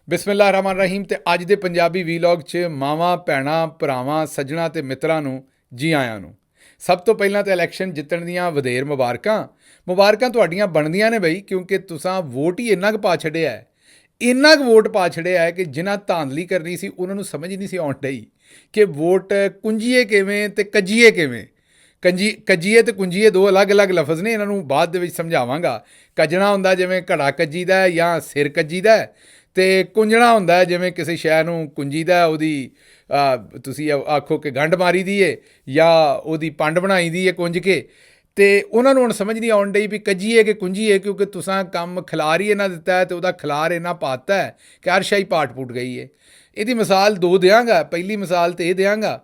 ਬਿਸਮਿਲ੍ਲਾਹ ਰਹਿਮਾਨ ਰਹੀਮ। ਤੇ ਅੱਜ ਦੇ ਪੰਜਾਬੀ ਵੀਲੌਗ 'ਚ ਮਾਵਾਂ ਭੈਣਾਂ ਭਰਾਵਾਂ ਸੱਜਣਾ ਤੇ ਮਿੱਤਰਾਂ ਨੂੰ ਜੀ ਆਇਆਂ ਨੂੰ। ਸਭ ਤੋਂ ਪਹਿਲਾਂ ਤਾਂ ਇਲੈਕਸ਼ਨ ਜਿੱਤਣ ਦੀਆਂ ਵਧੇਰ ਮੁਬਾਰਕਾਂ ਤੁਹਾਡੀਆਂ ਬਣਦੀਆਂ ਨੇ ਬਈ, ਕਿਉਂਕਿ ਤੁਸੀਂ ਵੋਟ ਹੀ ਇੰਨਾ ਕੁ ਪਾ ਛੱਡਿਆ ਹੈ, ਇੰਨਾ ਕੁ ਵੋਟ ਪਾ ਛੱਡਿਆ ਹੈ ਕਿ ਜਿਨ੍ਹਾਂ ਧਾਂਦਲੀ ਕਰਨੀ ਸੀ ਉਹਨਾਂ ਨੂੰ ਸਮਝ ਹੀ ਨਹੀਂ ਸੀ ਆਉਣ ਡਈ ਕਿ ਵੋਟ ਕੁੰਜੀਏ ਕਿਵੇਂ ਤੇ ਕੱਜੀਏ ਕਿਵੇਂ। ਕੱਜੀਏ ਤੇ ਕੁੰਜੀਏ ਦੋ ਅਲੱਗ-ਅਲੱਗ ਲਫ਼ਜ਼ ਨੇ, ਇਹਨਾਂ ਨੂੰ ਬਾਅਦ ਦੇ ਵਿੱਚ ਸਮਝਾਵਾਂਗਾ। ਕੱਜਣਾ ਹੁੰਦਾ ਜਿਵੇਂ ਘੜਾ ਕੱਜੀਦਾ ਜਾਂ ਸਿਰ ਕੱਜੀਦਾ, ਤੇ ਕੁੰਜਣਾ ਹੁੰਦਾ ਜਿਵੇਂ ਕਿਸੇ ਸ਼ੈ ਨੂੰ ਕੁੰਜੀਦਾ, ਉਹਦੀ ਤੁਸੀਂ ਆਖੋ ਕਿ ਗੰਢ ਮਾਰੀ ਦੀ ਏ ਜਾਂ ਉਹਦੀ ਪੰਡ ਬਣਾਈ ਦੀ ਏ ਕੁੰਜ ਕੇ। ਤੇ ਉਹਨਾਂ ਨੂੰ ਹੁਣ ਸਮਝ ਨਹੀਂ ਆਉਣ ਡਈ ਵੀ ਕੱਜੀਏ ਕਿ ਕੁੰਜੀਏ, ਕਿਉਂਕਿ ਤੁਸੀਂ ਕੰਮ ਖਿਲਾਰ ਹੀ ਇਹਨਾਂ ਦਿੱਤਾ ਹੈ ਤੇ ਉਹਦਾ ਖਿਲਾਰ ਇੰਨਾ ਪਾਤਾ ਹੈ ਕਿ ਹਰ ਸ਼ੈ ਪਾਟ ਪੂਟ ਗਈ ਹੈ। ਇਹਦੀ ਮਿਸਾਲ ਦੋ ਦਿਆਂਗਾ। ਪਹਿਲੀ ਮਿਸਾਲ ਤੇ ਇਹ ਦਿਆਂਗਾ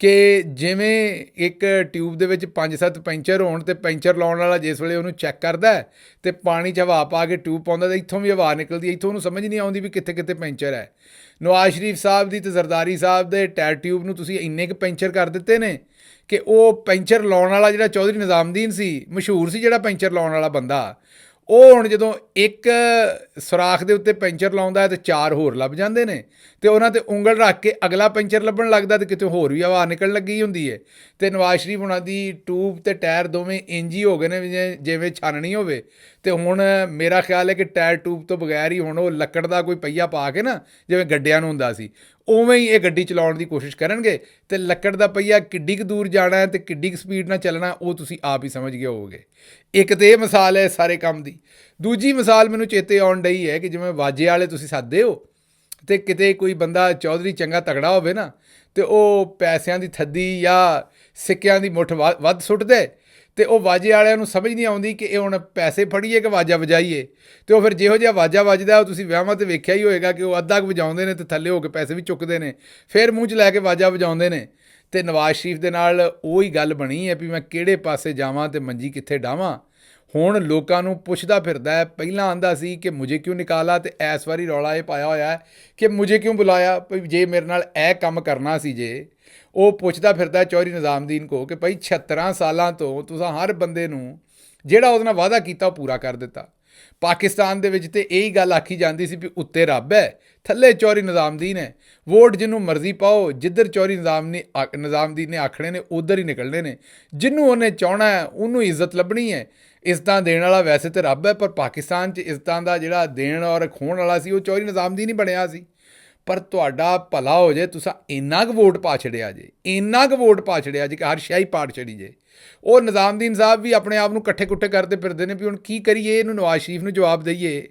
ਕਿ ਜਿਵੇਂ ਇੱਕ ਟਿਊਬ ਦੇ ਵਿੱਚ 5-7 ਪੈਂਚਰ ਹੋਣ ਤੇ ਪੈਂਚਰ ਲਾਉਣ ਵਾਲਾ ਜਿਸ ਵੇਲੇ ਉਹਨੂੰ ਚੈੱਕ ਕਰਦਾ ਤੇ ਪਾਣੀ 'ਚ ਹਵਾ ਪਾ ਕੇ ਟਿਊਬ ਪਾਉਂਦਾ ਤਾਂ ਇੱਥੋਂ ਵੀ ਹਵਾ ਨਿਕਲਦੀ, ਇੱਥੋਂ ਉਹਨੂੰ ਸਮਝ ਨਹੀਂ ਆਉਂਦੀ ਵੀ ਕਿੱਥੇ ਕਿੱਥੇ ਪੈਂਚਰ ਹੈ। ਨਵਾਜ਼ ਸ਼ਰੀਫ ਸਾਹਿਬ ਦੀ ਤੇ ਜ਼ਰਦਾਰੀ ਸਾਹਿਬ ਦੇ ਟਾਇਰ ਟਿਊਬ ਨੂੰ ਤੁਸੀਂ ਇੰਨੇ ਕੁ ਪੈਂਚਰ ਕਰ ਦਿੱਤੇ ਨੇ ਕਿ ਉਹ ਪੈਂਚਰ ਲਾਉਣ ਵਾਲਾ ਜਿਹੜਾ ਚੌਧਰੀ ਨਿਜ਼ਾਮਦੀਨ ਸੀ, ਮਸ਼ਹੂਰ ਸੀ ਜਿਹੜਾ ਪੈਂਚਰ ਲਾਉਣ ਵਾਲਾ ਬੰਦਾ, ਉਹ ਹੁਣ ਜਦੋਂ ਇੱਕ ਸੁਰਾਖ ਦੇ ਉੱਤੇ ਪੈਂਚਰ ਲਾਉਂਦਾ ਤੇ 4 ਹੋਰ ਲੱਭ ਜਾਂਦੇ ਨੇ ਤੇ ਉਹਨਾਂ 'ਤੇ ਉਂਗਲ ਰੱਖ ਕੇ ਅਗਲਾ ਪੈਂਚਰ ਲੱਭਣ ਲੱਗਦਾ ਤੇ ਕਿਤੇ ਹੋਰ ਵੀ ਹਵਾ ਨਿਕਲਣ ਲੱਗੀ ਹੁੰਦੀ ਹੈ। ਤੇ ਨਵਾਜ਼ ਸ਼ਰੀਫ ਉਹਨਾਂ ਦੀ ਟਿਊਬ ਤੇ ਟਾਇਰ ਦੋਵੇਂ ਇੰਜ ਹੀ ਹੋ ਗਏ ਨੇ ਜਿਵੇਂ ਛਾਨਣੀ ਹੋਵੇ। ਤੇ ਹੁਣ ਮੇਰਾ ਖਿਆਲ ਹੈ ਕਿ ਟਾਇਰ ਟਿਊਬ ਤੋਂ ਬਗੈਰ ਹੀ ਹੁਣ ਉਹ ਲੱਕੜ ਦਾ ਕੋਈ ਪਹੀਆ ਪਾ ਕੇ ਨਾ, ਜਿਵੇਂ ਗੱਡਿਆਂ ਨੂੰ ਹੁੰਦਾ ਸੀ, ਉਵੇਂ ਹੀ ਇਹ ਗੱਡੀ ਚਲਾਉਣ ਦੀ ਕੋਸ਼ਿਸ਼ ਕਰਨਗੇ। ਤੇ ਲੱਕੜ ਦਾ ਪਹੀਆ ਕਿੱਡੀ ਕੁ ਦੂਰ ਜਾਣਾ ਤੇ ਕਿੱਡੀ ਕੁ ਸਪੀਡ ਨਾਲ ਚੱਲਣਾ ਉਹ ਤੁਸੀਂ ਆਪ ਹੀ ਸਮਝ ਗਏ ਹੋਵੋਗੇ। ਇੱਕ ਤਾਂ ਇਹ ਮਿਸਾਲ ਹੈ ਸਾਰੇ ਕੰਮ ਦੀ। ਦੂਜੀ ਮਿਸਾਲ ਮੈਨੂੰ ਚੇਤੇ ਆਉਣ ਡਈ ਹੈ ਕਿ ਜਿਵੇਂ ਵਾਜੇ ਵਾਲੇ ਤੁਸੀਂ ਸੱਦਦੇ ਹੋ ਤੇ ਕਿਤੇ ਕੋਈ ਬੰਦਾ ਚੌਧਰੀ ਚੰਗਾ ਤਗੜਾ ਹੋਵੇ ਨਾ ਤੇ ਉਹ ਪੈਸਿਆਂ ਦੀ ਥੱਦੀ ਜਾਂ ਸਿੱਕਿਆਂ ਦੀ ਮੁੱਠ ਵੱਧ ਸੁੱਟਦੇ ਤੇ ਉਹ ਵਾਜੇ ਵਾਲਿਆਂ ਨੂੰ ਸਮਝ ਨਹੀਂ ਆਉਂਦੀ ਕਿ ਇਹ ਹੁਣ ਪੈਸੇ ਫੜੀਏ ਕਿ ਵਾਜਾ ਵਜਾਈਏ। ਤੇ ਉਹ ਫਿਰ ਜਿਹੋ ਜਿਹਾ ਵਾਜਾ ਵੱਜਦਾ ਉਹ ਤੁਸੀਂ ਵਿਆਹਾਂ 'ਤੇ ਵੇਖਿਆ ਹੀ ਹੋਏਗਾ ਕਿ ਉਹ ਅੱਧਾ ਕੁ ਵਜਾਉਂਦੇ ਨੇ ਤੇ ਥੱਲੇ ਹੋ ਕੇ ਪੈਸੇ ਵੀ ਚੁੱਕਦੇ ਨੇ, ਫਿਰ ਮੂੰਹ 'ਚ ਲੈ ਕੇ ਵਾਜਾ ਵਜਾਉਂਦੇ ਨੇ। ਤੇ ਨਵਾਜ਼ ਸ਼ਰੀਫ ਦੇ ਨਾਲ ਉਹੀ ਗੱਲ ਬਣੀ ਹੈ ਵੀ ਮੈਂ ਕਿਹੜੇ ਪਾਸੇ ਜਾਵਾਂ ਤੇ ਮੰਜੀ ਕਿੱਥੇ ਡਾਵਾਂ। ਹੁਣ ਲੋਕਾਂ ਨੂੰ ਪੁੱਛਦਾ ਫਿਰਦਾ ਹੈ। ਪਹਿਲਾਂ ਆਂਦਾ ਸੀ ਕਿ ਮੁਝੇ ਕਿਉਂ ਨਿਕਾਲਾ, ਤੇ ਇਸ ਵਾਰੀ ਰੌਲਾ ਇਹ ਪਾਇਆ ਹੋਇਆ ਹੈ ਕਿ ਮੁਝੇ ਕਿਉਂ ਬੁਲਾਇਆ। ਭਈ ਜੇ ਮੇਰੇ ਨਾਲ ਇਹ ਕੰਮ ਕਰਨਾ ਸੀ, ਜੇ ਉਹ ਪੁੱਛਦਾ ਫਿਰਦਾ ਚੌਧਰੀ ਨਿਜ਼ਾਮਦੀਨ ਕੋ ਕਿ ਭਾਈ 76 ਸਾਲਾਂ ਤੋਂ ਤੁਸੀਂ ਹਰ ਬੰਦੇ ਨੂੰ ਜਿਹੜਾ ਉਹਦੇ ਨਾਲ ਵਾਅਦਾ ਕੀਤਾ ਉਹ ਪੂਰਾ ਕਰ ਦਿੱਤਾ। ਪਾਕਿਸਤਾਨ ਦੇ ਵਿੱਚ ਤੇ ਇਹੀ ਗੱਲ ਆਖੀ ਜਾਂਦੀ ਸੀ ਵੀ ਉੱਤੇ ਰੱਬ ਹੈ, ਥੱਲੇ ਚੌਧਰੀ ਨਿਜ਼ਾਮਦੀਨ ਹੈ। ਵੋਟ ਜਿਹਨੂੰ ਮਰਜ਼ੀ ਪਾਓ, ਜਿੱਧਰ ਚੌਧਰੀ ਨਿਜ਼ਾਮਦੀਨ ਨੇ ਆਖਣੇ ਨੇ ਉੱਧਰ ਹੀ ਨਿਕਲਣੇ ਨੇ। ਜਿਹਨੂੰ ਉਹਨੇ ਚਾਹਣਾ ਹੈ ਉਹਨੂੰ ਇੱਜ਼ਤ ਲੱਭਣੀ ਹੈ। ਇੱਜ਼ਤਾਂ ਦੇਣ ਵਾਲਾ ਵੈਸੇ ਤਾਂ ਰੱਬ ਹੈ, ਪਰ ਪਾਕਿਸਤਾਨ 'ਚ ਇੱਜ਼ਤਾਂ ਦਾ ਜਿਹੜਾ ਦੇਣ ਔਰ ਖੋਹਣ ਵਾਲਾ ਸੀ ਉਹ ਚੌਧਰੀ ਨਿਜ਼ਾਮਦੀਨ ਹੀ ਬਣਿਆ ਸੀ। ਪਰ ਤੁਹਾਡਾ ਭਲਾ ਹੋ ਜੇ, ਤੁਸੀਂ ਇੰਨਾ ਕੁ ਵੋਟ ਪਾ ਛੜਿਆ ਜੇ, ਇੰਨਾ ਕੁ ਵੋਟ ਪਾ ਛੜਿਆ ਜੇ ਕਿ ਹਰ ਸ਼ਾਹੀ ਪਾਟ ਛੜੀ ਜੇ। ਉਹ ਨਿਜ਼ਾਮਦੀਨ ਸਾਹਿਬ ਵੀ ਆਪਣੇ ਆਪ ਨੂੰ ਇਕੱਠੇ ਕੁੱਠੇ ਕਰਦੇ ਫਿਰਦੇ ਨੇ ਵੀ ਹੁਣ ਕੀ ਕਰੀਏ, ਇਹਨੂੰ ਨਵਾਜ਼ ਸ਼ਰੀਫ ਨੂੰ ਜਵਾਬ ਦਈਏ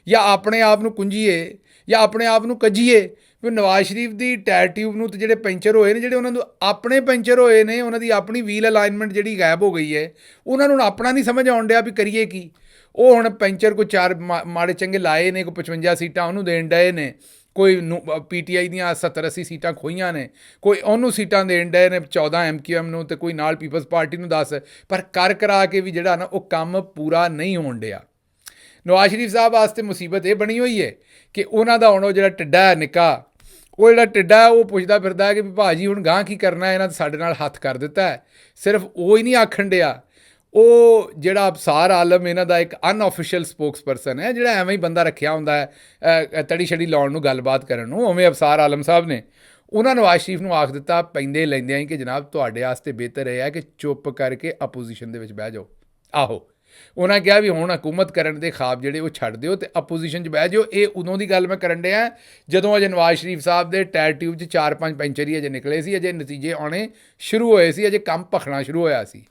ਜਾਂ ਆਪਣੇ ਆਪ ਨੂੰ ਕੁੰਜੀਏ ਜਾਂ ਆਪਣੇ ਆਪ ਨੂੰ ਕੱਜੀਏ। ਵੀ ਨਵਾਜ਼ ਸ਼ਰੀਫ ਦੀ ਟਾਇਰ ਟਿਊਬ ਨੂੰ ਤੇ ਜਿਹੜੇ ਪੈਂਚਰ ਹੋਏ ਨੇ, ਜਿਹੜੇ ਉਹਨਾਂ ਨੂੰ ਆਪਣੇ ਪੈਂਚਰ ਹੋਏ ਨੇ, ਉਹਨਾਂ ਦੀ ਆਪਣੀ ਵੀਲ ਅਲਾਈਨਮੈਂਟ ਜਿਹੜੀ ਗਾਇਬ ਹੋ ਗਈ ਹੈ, ਉਹਨਾਂ ਨੂੰ ਆਪਣਾ ਨਹੀਂ ਸਮਝ ਆਉਣ ਡਿਆ ਵੀ ਕਰੀਏ ਕੀ। ਉਹ ਹੁਣ ਪੈਂਚਰ ਕੋਈ 4 ਮਾੜੇ ਚੰਗੇ ਲਾਏ ਨੇ, ਕੋਈ 55 ਸੀਟਾਂ ਉਹਨੂੰ ਦੇਣ ਡਏ ਨੇ, ਕੋਈ PTI ਦੀਆਂ 70-80 ਸੀਟਾਂ ਖੋਈਆਂ ਨੇ, ਕੋਈ ਉਹਨੂੰ ਸੀਟਾਂ ਦੇਣ ਡਏ ਨੇ 14 MQM ਨੂੰ, ਤੇ ਕੋਈ ਨਾਲ ਪੀਪਲਸ ਪਾਰਟੀ ਨੂੰ 10। ਪਰ ਕਰ ਕਰਾ ਕੇ ਵੀ ਜਿਹੜਾ ਨਾ ਉਹ ਕੰਮ ਪੂਰਾ ਨਹੀਂ ਹੋਣ ਡਿਆ। ਨਵਾਜ਼ ਸ਼ਰੀਫ ਸਾਹਿਬ ਵਾਸਤੇ ਮੁਸੀਬਤ ਇਹ ਬਣੀ ਹੋਈ ਹੈ ਕਿ ਉਹਨਾਂ ਦਾ ਹੁਣ ਉਹ ਜਿਹੜਾ ਟਿੱਡਾ ਹੈ ਨਿੱਕਾ, ਉਹ ਜਿਹੜਾ ਟਿੱਡਾ ਉਹ ਪੁੱਛਦਾ ਫਿਰਦਾ ਹੈ ਕਿ ਵੀ ਭਾਅ ਜੀ ਹੁਣ ਗਾਂਹ ਕੀ ਕਰਨਾ, ਇਹਨਾਂ ਸਾਡੇ ਨਾਲ ਹੱਥ ਕਰ ਦਿੱਤਾ ਹੈ। ਸਿਰਫ ਉਹ ਹੀ ਨਹੀਂ ਆਖਣ ਡਿਆ, ਉਹ ਜਿਹੜਾ ਅਬਸਾਰ ਆਲਮ ਇਹਨਾਂ ਦਾ ਇੱਕ ਅਨਆਫੀਸ਼ੀਅਲ ਸਪੋਕਸ ਪਰਸਨ ਹੈ, ਜਿਹੜਾ ਐਵੇਂ ਹੀ ਬੰਦਾ ਰੱਖਿਆ ਹੁੰਦਾ ਹੈ ਤੜੀ ਛੜੀ ਲਾਉਣ ਨੂੰ, ਗੱਲਬਾਤ ਕਰਨ ਨੂੰ, ਉਵੇਂ ਅਬਸਾਰ ਆਲਮ ਸਾਹਿਬ ਨੇ ਉਹਨਾਂ ਨਵਾਜ਼ ਸ਼ਰੀਫ ਨੂੰ ਆਖ ਦਿੱਤਾ ਪੈਂਦੇ ਲੈਂਦਿਆਂ ਹੀ ਕਿ ਜਨਾਬ ਤੁਹਾਡੇ ਵਾਸਤੇ ਬਿਹਤਰ ਇਹ ਹੈ ਕਿ ਚੁੱਪ ਕਰਕੇ ਅਪੋਜੀਸ਼ਨ ਦੇ ਵਿੱਚ ਬਹਿ ਜਾਓ। ਆਹੋ, ਉਹਨਾਂ ਕਿਹਾ ਵੀ ਹੁਣ ਹਕੂਮਤ ਕਰਨ ਦੇ ਖਾਬ ਜਿਹੜੇ ਉਹ ਛੱਡ ਦਿਓ ਅਤੇ ਅਪੋਜੀਸ਼ਨ 'ਚ ਬਹਿ ਜਾਓ। ਇਹ ਉਦੋਂ ਦੀ ਗੱਲ ਮੈਂ ਕਰਨ ਡਿਆ ਜਦੋਂ ਅਜੇ ਨਵਾਜ਼ ਸ਼ਰੀਫ ਸਾਹਿਬ ਦੇ ਟਾਇਰ ਟਿਊਬ 'ਚ 4-5 ਪੈਂਚਰ ਹੀ ਅਜੇ ਨਿਕਲੇ ਸੀ, ਅਜੇ ਨਤੀਜੇ ਆਉਣੇ ਸ਼ੁਰੂ ਹੋਏ ਸੀ, ਅਜੇ ਕੰਮ ਭਖਣਾ ਸ਼ੁਰੂ ਹੋਇਆ ਸੀ।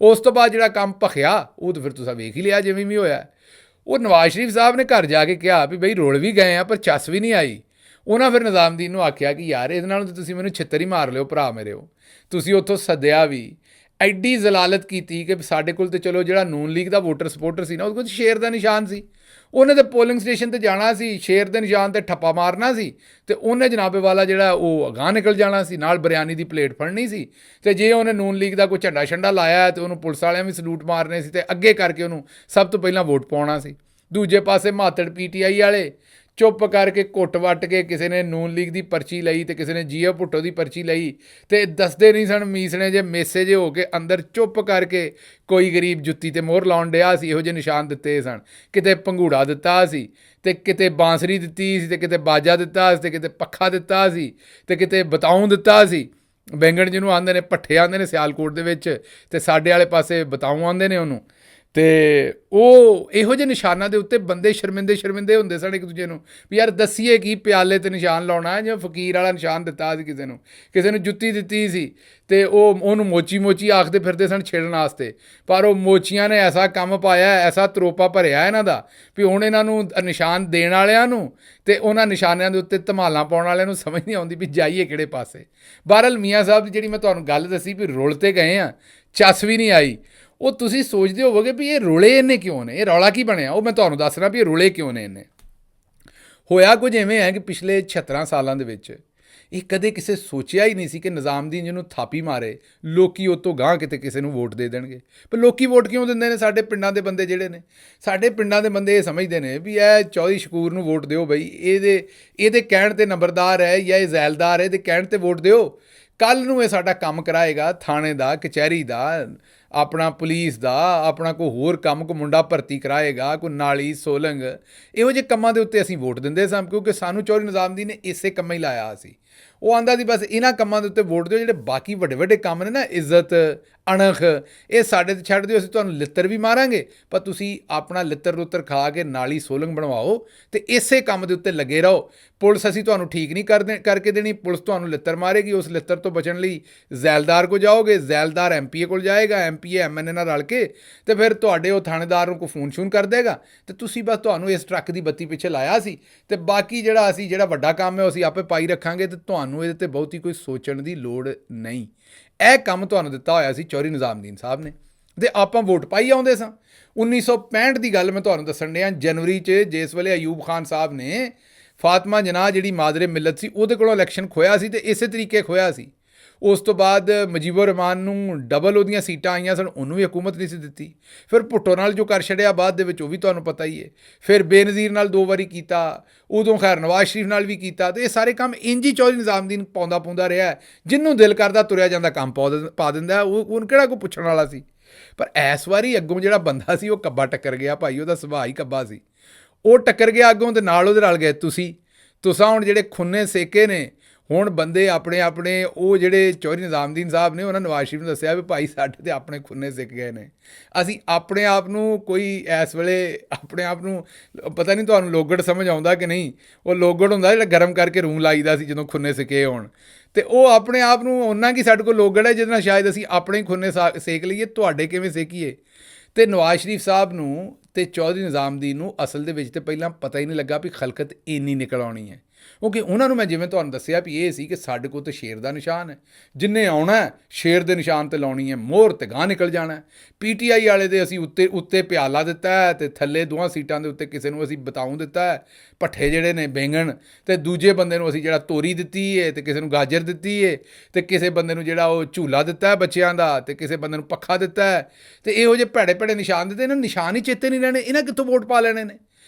ਉਸ ਤੋਂ ਬਾਅਦ ਜਿਹੜਾ ਕੰਮ ਭਖਿਆ ਉਹ ਤਾਂ ਫਿਰ ਤੁਸੀਂ ਵੇਖ ਹੀ ਲਿਆ ਜਿਵੇਂ ਵੀ ਹੋਇਆ। ਉਹ ਨਵਾਜ਼ ਸ਼ਰੀਫ ਸਾਹਿਬ ਨੇ ਘਰ ਜਾ ਕੇ ਕਿਹਾ ਵੀ ਬਈ ਰੁਲ ਵੀ ਗਏ ਆ ਪਰ ਚੱਸ ਵੀ ਨਹੀਂ ਆਈ। ਉਹਨਾਂ ਫਿਰ ਨਿਜ਼ਾਮਦੀਨ ਨੂੰ ਆਖਿਆ ਕਿ ਯਾਰ ਇਹਦੇ ਨਾਲ ਤਾਂ ਤੁਸੀਂ ਮੈਨੂੰ ਛਿੱਤਰ ਹੀ ਮਾਰ ਲਿਓ ਭਰਾ ਮੇਰੇ। ਹੋ ਤੁਸੀਂ ਉੱਥੋਂ ਸੱਦਿਆ ਵੀ, ਐਡੀ ਜ਼ਲਾਲਤ ਕੀਤੀ ਕਿ ਸਾਡੇ ਕੋਲ ਤਾਂ ਚਲੋ ਜਿਹੜਾ ਨੂਨ ਲੀਗ ਦਾ ਵੋਟਰ ਸਪੋਰਟਰ ਸੀ ਨਾ, ਉਹਦੇ ਕੋਲ ਸ਼ੇਰ ਦਾ ਨਿਸ਼ਾਨ ਸੀ, ਉਹਨੇ ਤਾਂ ਪੋਲਿੰਗ ਸਟੇਸ਼ਨ 'ਤੇ ਜਾਣਾ ਸੀ, ਸ਼ੇਰ ਦੇ ਨਿਸ਼ਾਨ 'ਤੇ ਠੱਪਾ ਮਾਰਨਾ ਸੀ ਅਤੇ ਉਹਨੇ ਜਨਾਬੇ ਵਾਲਾ ਜਿਹੜਾ ਉਹ ਅਗਾਂਹ ਨਿਕਲ ਜਾਣਾ ਸੀ, ਨਾਲ ਬਿਰਿਆਨੀ ਦੀ ਪਲੇਟ ਫੜਨੀ ਸੀ। ਅਤੇ ਜੇ ਉਹਨੇ ਨੂਨ ਲੀਗ ਦਾ ਕੋਈ ਝੰਡਾ ਛੰਡਾ ਲਾਇਆ ਅਤੇ ਉਹਨੂੰ ਪੁਲਿਸ ਵਾਲਿਆਂ ਵੀ ਸਲੂਟ ਮਾਰਨੇ ਸੀ ਅਤੇ ਅੱਗੇ ਕਰਕੇ ਉਹਨੂੰ ਸਭ ਤੋਂ ਪਹਿਲਾਂ ਵੋਟ ਪਾਉਣਾ ਸੀ। ਦੂਜੇ ਪਾਸੇ ਮਾਤੜ PTI ਵਾਲੇ ਚੁੱਪ ਕਰਕੇ ਘੁੱਟ ਵੱਟ ਕੇ, ਕਿਸੇ ਨੇ ਨੂਨ ਲੀਗ ਦੀ ਪਰਚੀ ਲਈ ਤੇ ਕਿਸੇ ਨੇ ਜੀਓ ਭੁੱਟੋ ਦੀ ਪਰਚੀ ਲਈ, ਅਤੇ ਦੱਸਦੇ ਨਹੀਂ ਸਨ ਮੀਸਣੇ ਜੇ ਮੇਸੇ ਜੇ ਹੋ ਕੇ ਅੰਦਰ ਚੁੱਪ ਕਰਕੇ ਕੋਈ ਗਰੀਬ ਜੁੱਤੀ 'ਤੇ ਮੋਹਰ ਲਾਉਣ ਡਿਆ ਸੀ। ਇਹੋ ਜਿਹੇ ਨਿਸ਼ਾਨ ਦਿੱਤੇ ਸਨ, ਕਿਤੇ ਪੰਘੂੜਾ ਦਿੱਤਾ ਸੀ ਤੇ ਕਿਤੇ ਬਾਂਸਰੀ ਦਿੱਤੀ ਸੀ, ਤੇ ਕਿਤੇ ਬਾਜਾ ਦਿੱਤਾ ਸੀ, ਤੇ ਕਿਤੇ ਪੱਖਾ ਦਿੱਤਾ ਸੀ, ਤੇ ਕਿਤੇ ਬਤਾਊਂ ਦਿੱਤਾ ਸੀ। ਬੈਂਗਣ ਜਿਹਨੂੰ ਆਉਂਦੇ ਨੇ, ਭੱਠੇ ਆਉਂਦੇ ਨੇ ਸਿਆਲਕੋਟ ਦੇ ਵਿੱਚ, ਤੇ ਸਾਡੇ ਵਾਲੇ ਪਾਸੇ ਬਤਾਊਂ ਆਉਂਦੇ ਨੇ ਉਹਨੂੰ। ਤੇ ਉਹ ਇਹੋ ਜਿਹੇ ਨਿਸ਼ਾਨਾਂ ਦੇ ਉੱਤੇ ਬੰਦੇ ਸ਼ਰਮਿੰਦੇ ਹੁੰਦੇ ਸਨ ਇੱਕ ਦੂਜੇ ਨੂੰ ਵੀ ਯਾਰ ਦੱਸੀਏ ਕੀ, ਪਿਆਲੇ ਤੇ ਨਿਸ਼ਾਨ ਲਾਉਣਾ, ਜਿਵੇਂ ਫਕੀਰ ਵਾਲਾ ਨਿਸ਼ਾਨ ਦਿੱਤਾ ਸੀ ਕਿਸੇ ਨੂੰ ਜੁੱਤੀ ਦਿੱਤੀ ਸੀ, ਤੇ ਉਹਨੂੰ ਮੋਚੀ ਆਖਦੇ ਫਿਰਦੇ ਸਨ ਛੇੜਨ ਵਾਸਤੇ। ਪਰ ਉਹ ਮੋਚੀਆਂ ਨੇ ਐਸਾ ਕੰਮ ਪਾਇਆ, ਐਸਾ ਤਰੋਪਾ ਭਰਿਆ ਇਹਨਾਂ ਦਾ ਵੀ ਹੁਣ ਇਹਨਾਂ ਨੂੰ ਨਿਸ਼ਾਨ ਦੇਣ ਵਾਲਿਆਂ ਨੂੰ ਤੇ ਉਹਨਾਂ ਨਿਸ਼ਾਨਿਆਂ ਦੇ ਉੱਤੇ ਧਮਾਲਾਂ ਪਾਉਣ ਵਾਲਿਆਂ ਨੂੰ ਸਮਝ ਨਹੀਂ ਆਉਂਦੀ ਵੀ ਜਾਈਏ ਕਿਹੜੇ ਪਾਸੇ। ਬਹਰਹਾਲ ਮੀਆਂ ਸਾਹਿਬ ਦੀ ਜਿਹੜੀ ਮੈਂ ਤੁਹਾਨੂੰ ਗੱਲ ਦੱਸੀ ਵੀ ਰੁਲ ਤੇ ਗਏ ਆ, ਚੱਸ ਵੀ ਨਹੀਂ ਆਈ। ਉਹ ਤੁਸੀਂ ਸੋਚਦੇ ਹੋਵੋਗੇ ਵੀ ਇਹ ਰੁਲੇ ਇਹਨੇ ਕਿਉਂ ਨੇ, ਇਹ ਰੌਲਾ ਕੀ ਬਣਿਆ। ਉਹ ਮੈਂ ਤੁਹਾਨੂੰ ਦੱਸਣਾ ਵੀ ਇਹ ਰੁਲੇ ਕਿਉਂ ਨੇ ਇਹਨੇ। ਹੋਇਆ ਕੁਝ ਐਵੇਂ ਹੈ ਕਿ ਪਿਛਲੇ 76 ਸਾਲਾਂ ਦੇ ਵਿੱਚ ਇਹ ਕਦੇ ਕਿਸੇ ਸੋਚਿਆ ਹੀ ਨਹੀਂ ਸੀ ਕਿ ਨਿਜ਼ਾਮਦੀਨ ਜਿਹਨੂੰ ਥਾਪੀ ਮਾਰੇ, ਲੋਕੀ ਉਹ ਤੋਂ ਗਾਂਹ ਕਿਤੇ ਕਿਸੇ ਨੂੰ ਵੋਟ ਦੇ ਦੇਣਗੇ। ਪਰ ਲੋਕੀ ਵੋਟ ਕਿਉਂ ਦਿੰਦੇ ਨੇ? ਸਾਡੇ ਪਿੰਡਾਂ ਦੇ ਬੰਦੇ ਜਿਹੜੇ ਨੇ, ਸਾਡੇ ਪਿੰਡਾਂ ਦੇ ਬੰਦੇ ਇਹ ਸਮਝਦੇ ਨੇ ਵੀ ਇਹ ਚੌਧਰੀ ਸ਼ਕੂਰ ਨੂੰ ਵੋਟ ਦਿਓ ਬਈ, ਇਹਦੇ ਕਹਿਣ 'ਤੇ ਨੰਬਰਦਾਰ ਹੈ ਜਾਂ ਇਹ ਜ਼ੈਲਦਾਰ ਹੈ, ਇਹਦੇ ਕਹਿਣ 'ਤੇ ਵੋਟ ਦਿਓ। ਕੱਲ੍ਹ ਨੂੰ ਇਹ ਸਾਡਾ ਕੰਮ ਕਰਾਏਗਾ, ਥਾਣੇ ਦਾ, ਕਚਹਿਰੀ ਦਾ, ਆਪਣਾ ਪੁਲਿਸ ਦਾ, ਆਪਣਾ ਕੋਈ ਹੋਰ ਕੰਮ, ਕੋਈ ਮੁੰਡਾ ਭਰਤੀ ਕਰਾਏਗਾ, ਕੋਈ ਨਾਲੀ ਸੋਲੰਗ, ਇਹੋ ਜਿਹੇ ਕੰਮਾਂ ਦੇ ਉੱਤੇ ਅਸੀਂ ਵੋਟ ਦਿੰਦੇ ਸਾਂ, ਕਿਉਂਕਿ ਸਾਨੂੰ ਚੌਧਰੀ ਨਿਜ਼ਾਮਦੀਨ ਨੇ ਇਸੇ ਕੰਮਾਂ ਹੀ ਲਾਇਆ ਸੀ। ਉਹ ਆਂਦਾ ਸੀ ਬਸ ਇਹਨਾਂ ਕੰਮਾਂ ਦੇ ਉੱਤੇ ਵੋਟ ਦਿਓ, ਜਿਹੜੇ ਬਾਕੀ ਵੱਡੇ ਕੰਮ ਨੇ ਨਾ, ਇੱਜ਼ਤ, ਅਣਖ, ਇਹ ਸਾਡੇ 'ਤੇ ਛੱਡ ਦਿਓ, ਅਸੀਂ ਤੁਹਾਨੂੰ ਲਿੱਤਰ ਵੀ ਮਾਰਾਂਗੇ, ਪਰ ਤੁਸੀਂ ਆਪਣਾ ਲਿੱਤਰ ਲੁੱਤਰ ਖਾ ਕੇ ਨਾਲੀ ਸੋਲੰਗ ਬਣਵਾਓ ਅਤੇ ਇਸੇ ਕੰਮ ਦੇ ਉੱਤੇ ਲੱਗੇ ਰਹੋ। ਪੁਲਿਸ ਅਸੀਂ ਤੁਹਾਨੂੰ ਠੀਕ ਨਹੀਂ ਕਰਕੇ ਦੇਣੀ, ਪੁਲਿਸ ਤੁਹਾਨੂੰ ਲਿੱਤਰ ਮਾਰੇਗੀ, ਉਸ ਲਿੱਤਰ ਤੋਂ ਬਚਣ ਲਈ ਜ਼ੈਲਦਾਰ ਕੋਲ ਜਾਓਗੇ, ਜ਼ੈਲਦਾਰ MPA ਕੋਲ ਜਾਏਗਾ, MPA MNA ਨਾਲ ਰਲ ਕੇ, ਅਤੇ ਫਿਰ ਤੁਹਾਡੇ ਉਹ ਥਾਣੇਦਾਰ ਨੂੰ ਕੋਈ ਫੋਨ ਸ਼ੂਨ ਕਰ ਦੇਗਾ, ਅਤੇ ਤੁਸੀਂ ਬਸ ਤੁਹਾਨੂੰ ਇਸ ਟਰੱਕ ਦੀ ਬੱਤੀ ਪਿੱਛੇ ਲਾਇਆ ਸੀ, ਅਤੇ ਬਾਕੀ ਜਿਹੜਾ ਵੱਡਾ ਕੰਮ ਹੈ ਉਹ ਅਸੀਂ ਆਪੇ ਪਾਈ ਰੱਖਾਂਗੇ, ਅਤੇ ਤੁਹਾਨੂੰ ਇਹਦੇ 'ਤੇ ਬਹੁਤੀ ਕੋਈ ਸੋਚਣ ਦੀ ਲੋੜ ਨਹੀਂ। ਇਹ ਕੰਮ ਤੁਹਾਨੂੰ ਦਿੱਤਾ ਹੋਇਆ ਸੀ ਚੌਧਰੀ ਨਿਜ਼ਾਮਦੀਨ ਸਾਹਿਬ ਨੇ, ਅਤੇ ਆਪਾਂ ਵੋਟ ਪਾਈ ਆਉਂਦੇ ਸਾਂ। 1965 ਦੀ ਗੱਲ ਮੈਂ ਤੁਹਾਨੂੰ ਦੱਸਣ ਡਿਆ, ਜਨਵਰੀ 'ਚ ਜਿਸ ਵੇਲੇ ਅਯੂਬ ਖਾਨ ਸਾਹਿਬ ਨੇ ਫਾਤਮਾ ਜਨਾਹ ਜਿਹੜੀ ਮਾਦਰੇ ਮਿਲਤ ਸੀ ਉਹਦੇ ਕੋਲੋਂ ਇਲੈਕਸ਼ਨ ਖੋਇਆ ਸੀ, ਅਤੇ ਇਸੇ ਤਰੀਕੇ ਖੋਇਆ ਸੀ। ਉਸ ਤੋਂ ਬਾਅਦ ਮੁਜੀਬੁਰ ਰਹਿਮਾਨ ਨੂੰ ਡਬਲ ਉਹਦੀਆਂ ਸੀਟਾਂ ਆਈਆਂ ਸਨ, ਉਹਨੂੰ ਵੀ ਹਕੂਮਤ ਨਹੀਂ ਸੀ ਦਿੱਤੀ। ਫਿਰ ਭੁੱਟੋ ਨਾਲ ਜੋ ਕਰ ਛੱਡਿਆ ਬਾਅਦ ਦੇ ਵਿੱਚ, ਉਹ ਵੀ ਤੁਹਾਨੂੰ ਪਤਾ ਹੀ ਹੈ। ਫਿਰ ਬੇਨਜ਼ੀਰ ਨਾਲ 2 ਵਾਰੀ ਕੀਤਾ, ਉਦੋਂ ਖੈਰ ਨਵਾਜ਼ ਸ਼ਰੀਫ ਨਾਲ ਵੀ ਕੀਤਾ, ਅਤੇ ਇਹ ਸਾਰੇ ਕੰਮ ਇੰਝ ਹੀ ਚੌਧਰੀ ਨਿਜ਼ਾਮਦੀਨ ਪਾਉਂਦਾ ਰਿਹਾ। ਜਿਹਨੂੰ ਦਿਲ ਕਰਦਾ ਤੁਰਿਆ ਜਾਂਦਾ ਕੰਮ ਪਾ ਦਿੰਦਾ, ਉਹਨੂੰ ਕਿਹੜਾ ਕੋਈ ਪੁੱਛਣ ਵਾਲਾ ਸੀ। ਪਰ ਇਸ ਵਾਰੀ ਅੱਗੋਂ ਜਿਹੜਾ ਬੰਦਾ ਸੀ ਉਹ ਕੱਬਾ ਟੱਕਰ ਗਿਆ ਭਾਈ, ਉਹਦਾ ਸੁਭਾਅ ਹੀ ਕੱਬਾ ਸੀ। ਉਹ ਟੱਕਰ ਗਿਆ ਅੱਗੋਂ, ਅਤੇ ਨਾਲ ਉਹਦੇ ਰਲ ਗਏ ਤੁਸਾਂ ਹੁਣ ਜਿਹੜੇ ਖੁੰਨੇ ਸੇਕੇ ਨੇ। ਹੁਣ ਬੰਦੇ ਆਪਣੇ ਉਹ ਜਿਹੜੇ ਚੌਧਰੀ ਨਿਜ਼ਾਮਦੀਨ ਸਾਹਿਬ ਨੇ, ਉਹਨਾਂ ਨਵਾਜ਼ ਸ਼ਰੀਫ ਨੂੰ ਦੱਸਿਆ ਵੀ ਭਾਈ ਸਾਡੇ ਤੇ ਆਪਣੇ ਖੁੰਨੇ ਸਿੱਕ ਗਏ ਨੇ, ਅਸੀਂ ਆਪਣੇ ਆਪ ਨੂੰ ਕੋਈ ਇਸ ਵੇਲੇ ਆਪਣੇ ਆਪ ਨੂੰ, ਪਤਾ ਨਹੀਂ ਤੁਹਾਨੂੰ ਲੋਗੜ ਸਮਝ ਆਉਂਦਾ ਕਿ ਨਹੀਂ, ਉਹ ਲੋਗੜ ਹੁੰਦਾ ਜਿਹੜਾ ਗਰਮ ਕਰਕੇ ਰੂੰ ਲਾਈਦਾ ਸੀ ਜਦੋਂ ਖੁੰਨੇ ਸਿੱਕੇ ਹੋਣ, ਅਤੇ ਉਹ ਆਪਣੇ ਆਪ ਨੂੰ ਉਹਨਾਂ ਕੀ ਸਾਡੇ ਕੋਲ ਲੋਗੜ ਹੈ ਜਿਹਦੇ ਨਾਲ ਸ਼ਾਇਦ ਅਸੀਂ ਆਪਣੇ ਹੀ ਖੁੰਨੇ ਸੇਕ ਲਈਏ, ਤੁਹਾਡੇ ਕਿਵੇਂ ਸੇਕੀਏ। ਅਤੇ ਨਵਾਜ਼ ਸ਼ਰੀਫ ਸਾਹਿਬ ਨੂੰ ਅਤੇ ਚੌਧਰੀ ਨਿਜ਼ਾਮਦੀਨ ਨੂੰ ਅਸਲ ਦੇ ਵਿੱਚ ਤਾਂ ਪਹਿਲਾਂ ਪਤਾ ਹੀ ਨਹੀਂ ਲੱਗਾ ਵੀ ਖਲਕਤ ਇੰਨੀ ਨਿਕਲ ਆਉਣੀ ਹੈ, ਕਿਉਂਕਿ ਉਹਨਾਂ ਨੂੰ ਮੈਂ ਜਿਵੇਂ ਤੁਹਾਨੂੰ ਦੱਸਿਆ ਵੀ ਇਹ ਸੀ ਕਿ ਸਾਡੇ ਕੋਲ ਤਾਂ ਸ਼ੇਰ ਦਾ ਨਿਸ਼ਾਨ ਹੈ, ਜਿੰਨੇ ਆਉਣਾ ਸ਼ੇਰ ਦੇ ਨਿਸ਼ਾਨ 'ਤੇ ਲਾਉਣੀ ਹੈ, ਮੋਹਰ ਤੇ ਗਾਂਹ ਨਿਕਲ ਜਾਣਾ। PTI ਵਾਲੇ ਦੇ ਅਸੀਂ ਉੱਤੇ ਪਿਆਲਾ ਦਿੱਤਾ ਹੈ, ਅਤੇ ਥੱਲੇ 2 ਸੀਟਾਂ ਦੇ ਉੱਤੇ ਕਿਸੇ ਨੂੰ ਅਸੀਂ ਬਤਾਊਂ ਦਿੱਤਾ ਹੈ, ਭੱਠੇ ਜਿਹੜੇ ਨੇ ਬੈਂਗਣ, ਅਤੇ ਦੂਜੇ ਬੰਦੇ ਨੂੰ ਅਸੀਂ ਜਿਹੜਾ ਤੋਰੀ ਦਿੱਤੀ ਹੈ, ਅਤੇ ਕਿਸੇ ਨੂੰ ਗਾਜਰ ਦਿੱਤੀ ਹੈ, ਅਤੇ ਕਿਸੇ ਬੰਦੇ ਨੂੰ ਜਿਹੜਾ ਉਹ ਝੂਲਾ ਦਿੱਤਾ ਹੈ ਬੱਚਿਆਂ ਦਾ, ਅਤੇ ਕਿਸੇ ਬੰਦੇ ਨੂੰ ਪੱਖਾ ਦਿੱਤਾ ਹੈ, ਅਤੇ ਇਹੋ ਜਿਹੇ ਭੈੜੇ ਨਿਸ਼ਾਨ ਦਿੱਤੇ। ਇਹਨਾਂ ਨੂੰ ਨਿਸ਼ਾਨ ਹੀ ਚੇਤੇ ਨਹੀਂ ਰਹਿਣੇ, ਇਹਨਾਂ ਕਿੱਥੋਂ ਵੋਟ ਪਾ ਲੈਣੇ ਨੇ।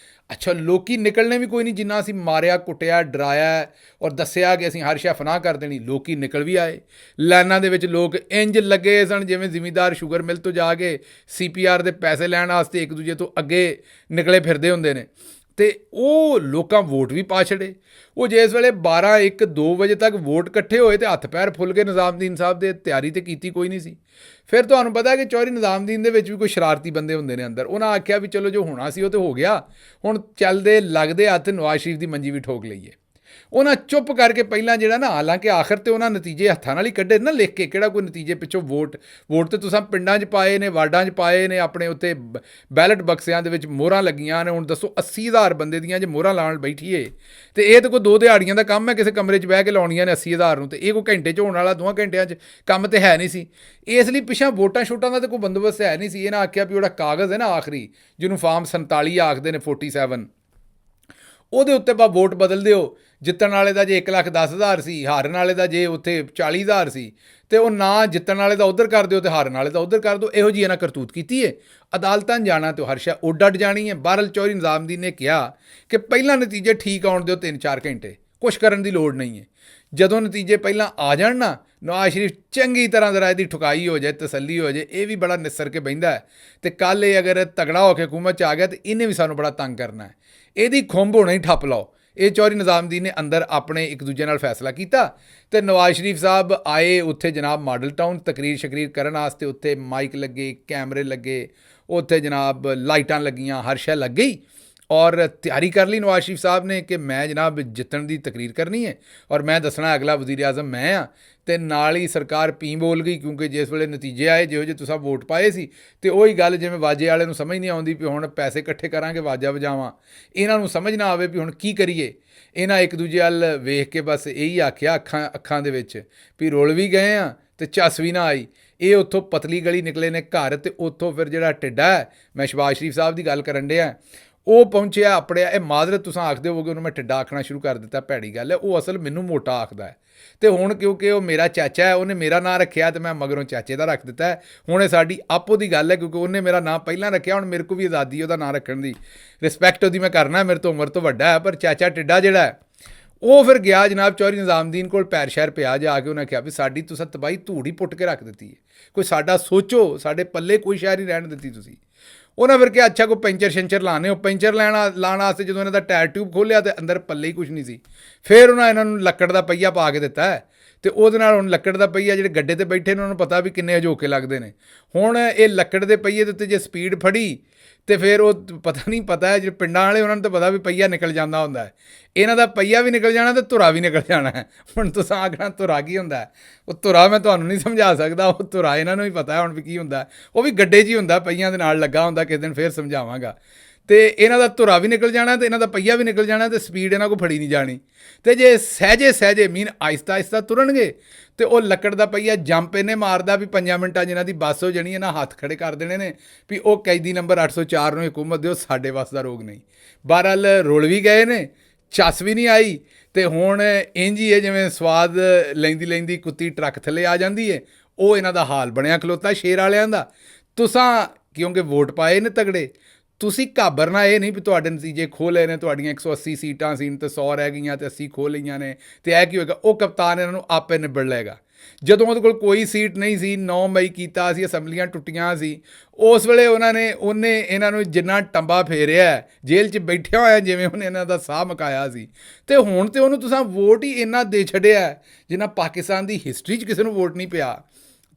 ਅੱਛਾ, ਲੋਕੀ ਨਿਕਲਣੇ ਵੀ ਕੋਈ ਨਹੀਂ, ਜਿੰਨਾ ਅਸੀਂ ਮਾਰਿਆ ਕੁੱਟਿਆ ਡਰਾਇਆ ਔਰ ਦੱਸਿਆ ਕਿ ਅਸੀਂ ਹਰ ਸ਼ੈ ਫਨਾਹ ਕਰ ਦੇਣੀ, ਲੋਕੀ ਨਿਕਲ ਵੀ ਆਏ। ਲਾਈਨਾਂ ਦੇ ਵਿੱਚ ਲੋਕ ਇੰਜ ਲੱਗੇ ਸਨ ਜਿਵੇਂ ਜ਼ਿਮੀਂਦਾਰ ਸ਼ੂਗਰ ਮਿਲ ਤੋਂ ਜਾ ਕੇ CPR ਦੇ ਪੈਸੇ ਲੈਣ ਵਾਸਤੇ ਇੱਕ ਦੂਜੇ ਤੋਂ ਅੱਗੇ ਨਿਕਲੇ ਫਿਰਦੇ ਹੁੰਦੇ ਨੇ, ਅਤੇ ਉਹ ਲੋਕਾਂ ਵੋਟ ਵੀ ਪਾ ਛੱਡੇ। ਉਹ ਜਿਸ ਵੇਲੇ 12, 1, 2 ਵਜੇ ਤੱਕ ਵੋਟ ਇਕੱਠੇ ਹੋਏ ਅਤੇ ਹੱਥ ਪੈਰ ਫੁੱਲ ਗਏ ਨਿਜ਼ਾਮਦੀਨ ਸਾਹਿਬ ਦੇ, ਤਿਆਰੀ ਤਾਂ ਕੀਤੀ ਕੋਈ ਨਹੀਂ ਸੀ। ਫਿਰ ਤੁਹਾਨੂੰ ਪਤਾ ਕਿ ਚੌਧਰੀ ਨਿਜ਼ਾਮਦੀਨ ਦੇ ਵਿੱਚ ਵੀ ਕੋਈ ਸ਼ਰਾਰਤੀ ਬੰਦੇ ਹੁੰਦੇ ਨੇ ਅੰਦਰ, ਉਹਨਾਂ ਆਖਿਆ ਵੀ ਚਲੋ ਜੋ ਹੋਣਾ ਸੀ ਉਹ ਤਾਂ ਹੋ ਗਿਆ, ਹੁਣ ਚੱਲਦੇ ਲੱਗਦੇ ਹੱਥ ਨਵਾਜ਼ ਸ਼ਰੀਫ ਦੀ ਮੰਜੀ ਵੀ ਠੋਕ ਲਈਏ। ਉਹਨਾਂ ਚੁੱਪ ਕਰਕੇ ਪਹਿਲਾਂ ਜਿਹੜਾ ਨਾ, ਹਾਲਾਂਕਿ ਆਖਰ ਤੇ ਉਹਨਾਂ ਨਤੀਜੇ ਹੱਥਾਂ ਨਾਲ ਹੀ ਕੱਢੇ ਨਾ ਲਿਖ ਕੇ, ਕਿਹੜਾ ਕੋਈ ਨਤੀਜੇ ਪਿੱਛੋਂ ਵੋਟ ਤੇ ਤੁਸੀਂ ਪਿੰਡਾਂ 'ਚ ਪਾਏ ਨੇ, ਵਾਰਡਾਂ 'ਚ ਪਾਏ ਨੇ, ਆਪਣੇ ਉੱਤੇ ਬੈਲਟ ਬਕਸਿਆਂ ਦੇ ਵਿੱਚ ਮੋਹਰਾਂ ਲੱਗੀਆਂ ਨੇ। ਹੁਣ ਦੱਸੋ 80,000 ਬੰਦੇ ਦੀਆਂ ਜੇ ਮੋਹਰਾਂ ਲਾਉਣ ਬੈਠੀਏ, ਅਤੇ ਇਹ ਤਾਂ ਕੋਈ 2 ਦਿਹਾੜੀਆਂ ਦਾ ਕੰਮ ਹੈ, ਕਿਸੇ ਕਮਰੇ 'ਚ ਬਹਿ ਕੇ ਲਾਉਣੀਆਂ ਨੇ 80,000 ਨੂੰ, ਅਤੇ ਇਹ ਕੋਈ ਘੰਟੇ 'ਚ ਹੋਣ ਵਾਲਾ 2 ਘੰਟਿਆਂ 'ਚ ਕੰਮ ਤਾਂ ਹੈ ਨਹੀਂ ਸੀ। ਇਸ ਲਈ ਪਿੱਛਾ ਵੋਟਾਂ ਛੋਟਾਂ ਦਾ ਤਾਂ ਕੋਈ ਬੰਦੋਬਸਤ ਹੈ ਨਹੀਂ ਸੀ। ਇਹਨਾਂ ਆਖਿਆ ਵੀ ਉਹਦਾ ਕਾਗਜ਼ ਹੈ ਨਾ ਆਖਰੀ, ਜਿਹਨੂੰ ਫਾਰਮ 47 ਆਖਦੇ ਨੇ, 47, ਉਹਦੇ ਉੱਤੇ ਬਾ ਵੋਟ ਬਦਲ ਦਿਓ। ਜਿੱਤਣ ਵਾਲੇ ਦਾ ਜੇ 1,10,000 ਸੀ, ਹਾਰਨ ਵਾਲੇ ਦਾ ਜੇ ਉੱਥੇ 40,000 ਸੀ, ਅਤੇ ਉਹ ਨਾ ਜਿੱਤਣ ਵਾਲੇ ਦਾ ਉੱਧਰ ਕਰ ਦਿਓ ਅਤੇ ਹਾਰਨ ਵਾਲੇ ਦਾ ਉੱਧਰ ਕਰ ਦਿਓ। ਇਹੋ ਜਿਹੀ ਇਹਨਾਂ ਕਰਤੂਤ ਕੀਤੀ ਹੈ। ਅਦਾਲਤਾਂ ਜਾਣਾ ਅਤੇ ਹਰ ਸ਼ੈ ਉੱਡ ਜਾਣੀ ਹੈ। ਬਹਰਹਾਲ ਚੌਧਰੀ ਨਿਜ਼ਾਮਦੀਨ ਨੇ ਕਿਹਾ ਕਿ ਪਹਿਲਾਂ ਨਤੀਜੇ ਠੀਕ ਆਉਣ ਦਿਓ 3-4 ਘੰਟੇ, ਕੁਛ ਕਰਨ ਦੀ ਲੋੜ ਨਹੀਂ ਹੈ। ਜਦੋਂ ਨਤੀਜੇ ਪਹਿਲਾਂ ਆ ਜਾਣ ਨਾ, ਨਵਾਜ਼ ਸ਼ਰੀਫ ਚੰਗੀ ਤਰ੍ਹਾਂ ਜ਼ਰਾ ਇਹਦੀ ਠੁਕਾਈ ਹੋ ਜਾਏ, ਤਸੱਲੀ ਹੋ ਜਾਏ, ਇਹ ਵੀ ਬੜਾ ਨਿੱਸਰ ਕੇ ਬਹਿੰਦਾ ਹੈ। ਅਤੇ ਕੱਲ੍ਹ ਇਹ ਅਗਰ ਤਗੜਾ ਹੋ ਕੇ ਹਕੂਮਤ 'ਚ ਆ ਗਿਆ ਤਾਂ ਇਹਨੇ ਵੀ ਸਾਨੂੰ ਬੜਾ ਤੰਗ ਕਰਨਾ ਹੈ। ਇਹਦੀ ਖੁੰਬ ਹੋਣਾ ਹੀ ਠੱਪ ਲਾਓ। ਇਹ ਚੌਧਰੀ ਨਿਜ਼ਾਮੁਦੀਨ ਨੇ ਅੰਦਰ ਆਪਣੇ ਇੱਕ ਦੂਜੇ ਨਾਲ ਫੈਸਲਾ ਕੀਤਾ ਅਤੇ ਨਵਾਜ਼ ਸ਼ਰੀਫ ਸਾਹਿਬ ਆਏ ਉੱਥੇ ਜਨਾਬ ਮਾਡਲ ਟਾਊਨ ਤਕਰੀਰ ਸ਼ਕਰੀਰ ਕਰਨ ਵਾਸਤੇ। ਉੱਥੇ ਮਾਈਕ ਲੱਗੇ, ਕੈਮਰੇ ਲੱਗੇ, ਉੱਥੇ ਜਨਾਬ ਲਾਈਟਾਂ ਲੱਗੀਆਂ, ਹਰ ਸ਼ੈ ਲੱਗ ਗਈ ਔਰ ਤਿਆਰੀ ਕਰ ਲਈ ਨਵਾਜ਼ ਸ਼ਰੀਫ ਸਾਹਿਬ ਨੇ ਕਿ ਮੈਂ ਜਨਾਬ ਜਿੱਤਣ ਦੀ ਤਕਰੀਰ ਕਰਨੀ ਹੈ ਔਰ ਮੈਂ ਦੱਸਣਾ ਅਗਲਾ ਵਜ਼ੀਰ ਆਜ਼ਮ ਮੈਂ ਹਾਂ। ਅਤੇ ਨਾਲ ਹੀ ਸਰਕਾਰ ਪੀ ਬੋਲ ਗਈ, ਕਿਉਂਕਿ ਜਿਸ ਵੇਲੇ ਨਤੀਜੇ ਆਏ ਜਿਹੋ ਜਿਹੇ ਤੁਸੀਂ ਵੋਟ ਪਾਏ ਸੀ, ਅਤੇ ਉਹੀ ਗੱਲ ਜਿਵੇਂ ਵਾਜੇ ਵਾਲੇ ਨੂੰ ਸਮਝ ਨਹੀਂ ਆਉਂਦੀ ਵੀ ਹੁਣ ਪੈਸੇ ਇਕੱਠੇ ਕਰਾਂਗੇ ਵਾਜਾ ਵਜਾਵਾਂ, ਇਹਨਾਂ ਨੂੰ ਸਮਝ ਨਾ ਆਵੇ ਵੀ ਹੁਣ ਕੀ ਕਰੀਏ। ਇਹਨਾਂ ਇੱਕ ਦੂਜੇ ਵੱਲ ਵੇਖ ਕੇ ਬਸ ਇਹੀ ਆਖਿਆ ਅੱਖਾਂ ਦੇ ਵਿੱਚ ਵੀ ਰੁਲ ਵੀ ਗਏ ਆ ਅਤੇ ਝੱਸ ਵੀ ਨਾ ਆਈ। ਇਹ ਉੱਥੋਂ ਪਤਲੀ ਗਲੀ ਨਿਕਲੇ ਨੇ ਘਰ, ਅਤੇ ਉੱਥੋਂ ਫਿਰ ਜਿਹੜਾ ਢਿੱਡਾ ਹੈ, ਮੈਂ ਸ਼ਹਿਬਾਜ਼ ਸ਼ਰੀਫ ਸਾਹਿਬ ਦੀ ਗੱਲ ਕਰਨ ਡਿਆ, ਉਹ ਪਹੁੰਚਿਆ ਆਪਣੇ। ਇਹ ਮਾਜ਼ਰਤ ਤੁਸੀਂ ਆਖਦੇ ਹੋਵੋਗੇ ਉਹਨੂੰ ਮੈਂ ਢਿੱਡਾ ਆਖਣਾ ਸ਼ੁਰੂ ਕਰ ਦਿੱਤਾ, ਭੈੜੀ ਗੱਲ ਹੈ। ਉਹ ਅਸਲ ਮੈਨੂੰ ਮੋਟਾ ਆਖਦਾ ਹੈ, ਅਤੇ ਹੁਣ ਕਿਉਂਕਿ ਉਹ ਮੇਰਾ ਚਾਚਾ ਹੈ, ਉਹਨੇ ਮੇਰਾ ਨਾਂ ਰੱਖਿਆ ਅਤੇ ਮੈਂ ਮਗਰੋਂ ਚਾਚੇ ਦਾ ਰੱਖ ਦਿੱਤਾ ਹੈ। ਹੁਣ ਇਹ ਸਾਡੀ ਆਪੋ ਦੀ ਗੱਲ ਹੈ, ਕਿਉਂਕਿ ਉਹਨੇ ਮੇਰਾ ਨਾਂ ਪਹਿਲਾਂ ਰੱਖਿਆ, ਹੁਣ ਮੇਰੇ ਕੋਲ ਵੀ ਆਜ਼ਾਦੀ ਉਹਦਾ ਨਾਂ ਰੱਖਣ ਦੀ, ਰਿਸਪੈਕਟ ਉਹਦੀ ਮੈਂ ਕਰਨਾ, ਮੇਰੇ ਤੋਂ ਉਮਰ ਤੋਂ ਵੱਡਾ ਹੈ। ਪਰ ਚਾਚਾ ਢਿੱਡਾ ਜਿਹੜਾ ਹੈ ਉਹ ਫਿਰ ਗਿਆ ਜਨਾਬ ਚੌਧਰੀ ਨਿਜ਼ਾਮੁਦੀਨ ਕੋਲ, ਪੈਰ ਸ਼ਹਿਰ ਪਿਆ ਜਾ ਕੇ। ਉਹਨੇ ਕਿਹਾ ਵੀ ਸਾਡੀ ਤੁਸੀਂ ਤਬਾਹੀ ਧੂੜ ਹੀ ਪੁੱਟ ਕੇ ਰੱਖ ਦਿੱਤੀ ਹੈ, ਕੋਈ ਸਾਡਾ ਸੋਚੋ, ਸਾਡੇ ਪੱਲੇ ਕੋਈ ਸ਼ਹਿਰ ਨਹੀਂ ਰਹਿਣ ਦਿੱਤੀ ਤੁਸੀਂ। ਉਹਨਾਂ ਫਿਰ ਕਿਹਾ ਅੱਛਾ ਕੋਈ ਪੈਂਚਰ ਸ਼ੈਂਚਰ ਲਾਣੇ, ਉਹ ਪੈਂਚਰ ਲਾਉਣ ਵਾਸਤੇ ਜਦੋਂ ਇਹਨਾਂ ਦਾ ਟਾਇਰ ਟਿਊਬ ਖੋਲ੍ਹਿਆ ਤਾਂ ਅੰਦਰ ਪੱਲੇ ਹੀ ਕੁਛ ਨਹੀਂ ਸੀ। ਫਿਰ ਉਹਨਾਂ ਇਹਨਾਂ ਨੂੰ ਲੱਕੜ ਦਾ ਪਹੀਆ ਪਾ ਕੇ ਦਿੱਤਾ ਹੈ, ਅਤੇ ਉਹਦੇ ਨਾਲ ਹੁਣ ਲੱਕੜ ਦਾ ਪਹੀਆ ਜਿਹੜੇ ਗੱਡੇ 'ਤੇ ਬੈਠੇ ਨੇ ਉਹਨਾਂ ਨੂੰ ਪਤਾ ਵੀ ਕਿੰਨੇ ਅਜੋਕੇ ਲੱਗਦੇ ਨੇ। ਹੁਣ ਇਹ ਲੱਕੜ ਦੇ ਪਹੀਏ ਦੇ ਉੱਤੇ ਜੇ ਸਪੀਡ ਫੜੀ ਅਤੇ ਫਿਰ ਉਹ ਪਤਾ ਹੈ ਜਿਹੜੇ ਪਿੰਡਾਂ ਵਾਲੇ ਉਹਨਾਂ ਨੂੰ ਤਾਂ ਪਤਾ ਵੀ ਪਹੀਆ ਨਿਕਲ ਜਾਂਦਾ ਹੁੰਦਾ ਹੈ। ਇਹਨਾਂ ਦਾ ਪਹੀਆ ਵੀ ਨਿਕਲ ਜਾਣਾ ਅਤੇ ਧੁਰਾ ਵੀ ਨਿਕਲ ਜਾਣਾ ਹੈ। ਹੁਣ ਤੁਸੀਂ ਆਖਣਾ ਧੁਰਾ ਕੀ ਹੁੰਦਾ ਹੈ? ਉਹ ਧੁਰਾ ਮੈਂ ਤੁਹਾਨੂੰ ਨਹੀਂ ਸਮਝਾ ਸਕਦਾ, ਉਹ ਧੁਰਾ ਇਹਨਾਂ ਨੂੰ ਹੀ ਪਤਾ ਹੁਣ ਵੀ ਕੀ ਹੁੰਦਾ। ਉਹ ਵੀ ਗੱਡੇ 'ਚ ਹੀ ਹੁੰਦਾ, ਪਹੀਆਂ ਦੇ ਨਾਲ ਲੱਗਾ ਹੁੰਦਾ, ਕਿਸੇ ਦਿਨ ਫਿਰ ਸਮਝਾਵਾਂਗਾ। ਅਤੇ ਇਹਨਾਂ ਦਾ ਧੁਰਾ ਵੀ ਨਿਕਲ ਜਾਣਾ ਅਤੇ ਇਹਨਾਂ ਦਾ ਪਹੀਆ ਵੀ ਨਿਕਲ ਜਾਣਾ, ਅਤੇ ਸਪੀਡ ਇਹਨਾਂ ਕੋਲ ਫੜੀ ਨਹੀਂ ਜਾਣੀ। ਅਤੇ ਜੇ ਸਹਿਜੇ ਮੀਨ ਆਹਿਸਤਾ ਤੁਰਨਗੇ ਅਤੇ ਉਹ ਲੱਕੜ ਦਾ ਪਹੀਆ ਜੰਪ ਇਹਨੇ ਮਾਰਦਾ ਵੀ 5 ਮਿੰਟਾਂ ਜਿਹਨਾਂ ਦੀ ਬੱਸ ਹੋ ਜਾਣੀ, ਇਹਨਾਂ ਹੱਥ ਖੜੇ ਕਰ ਦੇਣੇ ਨੇ ਵੀ ਉਹ ਕੈਦੀ ਨੰਬਰ 804 ਨੂੰ ਹਕੂਮਤ ਦਿਓ, ਸਾਡੇ ਵੱਸ ਦਾ ਰੋਗ ਨਹੀਂ। ਬਹਰਹਾਲ ਰੁਲ ਵੀ ਗਏ ਨੇ, ਚੱਸ ਵੀ ਨਹੀਂ ਆਈ, ਅਤੇ ਹੁਣ ਇੰਝ ਹੀ ਹੈ ਜਿਵੇਂ ਸਵਾਦ ਲੈਂਦੀ ਕੁੱਤੀ ਟਰੱਕ ਥੱਲੇ ਆ ਜਾਂਦੀ ਹੈ। ਉਹ ਇਹਨਾਂ ਦਾ ਹਾਲ ਬਣਿਆ ਖਲੋਤਾ ਸ਼ੇਰ ਵਾਲਿਆਂ ਦਾ। ਤੁਸਾਂ ਕਿਉਂਕਿ ਵੋਟ ਪਾਏ ਨੇ ਤਗੜੇ, ਤੁਸੀਂ ਘਾਬਰਨਾ ਇਹ ਨਹੀਂ ਵੀ ਤੁਹਾਡੇ ਨਤੀਜੇ ਖੋਹ ਲਏ ਨੇ, ਤੁਹਾਡੀਆਂ 180 ਸੀਟਾਂ ਸੀ ਅਤੇ 100 ਰਹਿ ਗਈਆਂ ਅਤੇ 80 ਖੋਹ ਲਈਆਂ ਨੇ, ਅਤੇ ਇਹ ਕੀ ਹੋਏਗਾ? ਉਹ ਕਪਤਾਨ ਇਹਨਾਂ ਨੂੰ ਆਪੇ ਨਿਬੜ ਲਏਗਾ। ਜਦੋਂ ਉਹਦੇ ਕੋਲ ਕੋਈ ਸੀਟ ਨਹੀਂ ਸੀ, 9 ਮਈ ਕੀਤਾ ਸੀ, ਅਸੈਂਬਲੀਆਂ ਟੁੱਟੀਆਂ ਸੀ, ਉਸ ਵੇਲੇ ਉਹਨੇ ਇਹਨਾਂ ਨੂੰ ਜਿੰਨਾ ਟੰਬਾ ਫੇਰਿਆ ਜੇਲ੍ਹ 'ਚ ਬੈਠਿਆ ਹੋਇਆ, ਜਿਵੇਂ ਉਹਨੇ ਇਹਨਾਂ ਦਾ ਸਾਹ ਮਕਾਇਆ ਸੀ। ਅਤੇ ਹੁਣ ਤਾਂ ਉਹਨੂੰ ਤੁਸੀਂ ਵੋਟ ਹੀ ਇੰਨਾ ਦੇ ਛੱਡਿਆ ਜਿੰਨਾ ਪਾਕਿਸਤਾਨ ਦੀ ਹਿਸਟਰੀ 'ਚ ਕਿਸੇ ਨੂੰ ਵੋਟ ਨਹੀਂ ਪਿਆ।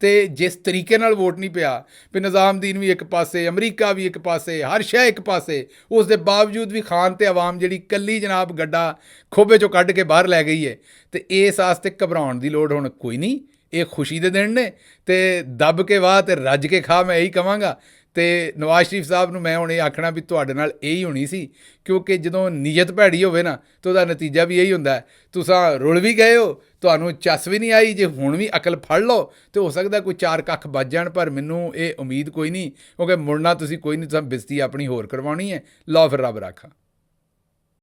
ਅਤੇ ਜਿਸ ਤਰੀਕੇ ਨਾਲ ਵੋਟ ਨਹੀਂ ਪਿਆ ਵੀ ਨਿਜ਼ਾਮੁਦੀਨ ਵੀ ਇੱਕ ਪਾਸੇ, ਅਮਰੀਕਾ ਵੀ ਇੱਕ ਪਾਸੇ, ਹਰ ਸ਼ੈ ਇੱਕ ਪਾਸੇ, ਉਸ ਦੇ ਬਾਵਜੂਦ ਵੀ ਖਾਨ ਅਤੇ ਆਵਾਮ ਜਿਹੜੀ ਇਕੱਲੀ ਜਨਾਬ ਗੱਡਾ ਖੋਬੇ 'ਚੋਂ ਕੱਢ ਕੇ ਬਾਹਰ ਲੈ ਗਈ ਹੈ। ਅਤੇ ਇਸ ਵਾਸਤੇ ਘਬਰਾਉਣ ਦੀ ਲੋੜ ਹੁਣ ਕੋਈ ਨਹੀਂ। ਇਹ ਖੁਸ਼ੀ ਦੇ ਦਿਨ ਨੇ, ਅਤੇ ਦੱਬ ਕੇ ਵਾਹ ਅਤੇ ਰੱਜ ਕੇ ਖਾ, ਮੈਂ ਇਹੀ ਕਹਾਂਗਾ। ਅਤੇ ਨਵਾਜ਼ ਸ਼ਰੀਫ ਸਾਹਿਬ ਨੂੰ ਮੈਂ ਹੁਣ ਇਹ ਆਖਣਾ ਵੀ ਤੁਹਾਡੇ ਨਾਲ ਇਹੀ ਹੋਣੀ ਸੀ, ਕਿਉਂਕਿ ਜਦੋਂ ਨੀਅਤ ਭੈੜੀ ਹੋਵੇ ਨਾ ਤਾਂ ਉਹਦਾ ਨਤੀਜਾ ਵੀ ਇਹੀ ਹੁੰਦਾ। ਤੁਸੀਂ ਰੁਲ ਵੀ ਗਏ ਹੋ, ਤੁਹਾਨੂੰ ਚੱਸ ਵੀ ਨਹੀਂ ਆਈ, ਜੇ ਹੁਣ ਵੀ ਅਕਲ ਫੜ ਲਓ ਤਾਂ ਹੋ ਸਕਦਾ ਕੋਈ 4 ਕੱਖ ਵੱਜ ਜਾਣ, ਪਰ ਮੈਨੂੰ ਇਹ ਉਮੀਦ ਕੋਈ ਨਹੀਂ, ਕਿਉਂਕਿ ਮੁੜਨਾ ਤੁਸੀਂ ਕੋਈ ਨਹੀਂ, ਤੁਸੀਂ ਬਿਸਤੀ ਆਪਣੀ ਹੋਰ ਕਰਵਾਉਣੀ ਹੈ। ਲਓ ਫਿਰ ਰੱਬ ਰਾਖਾ।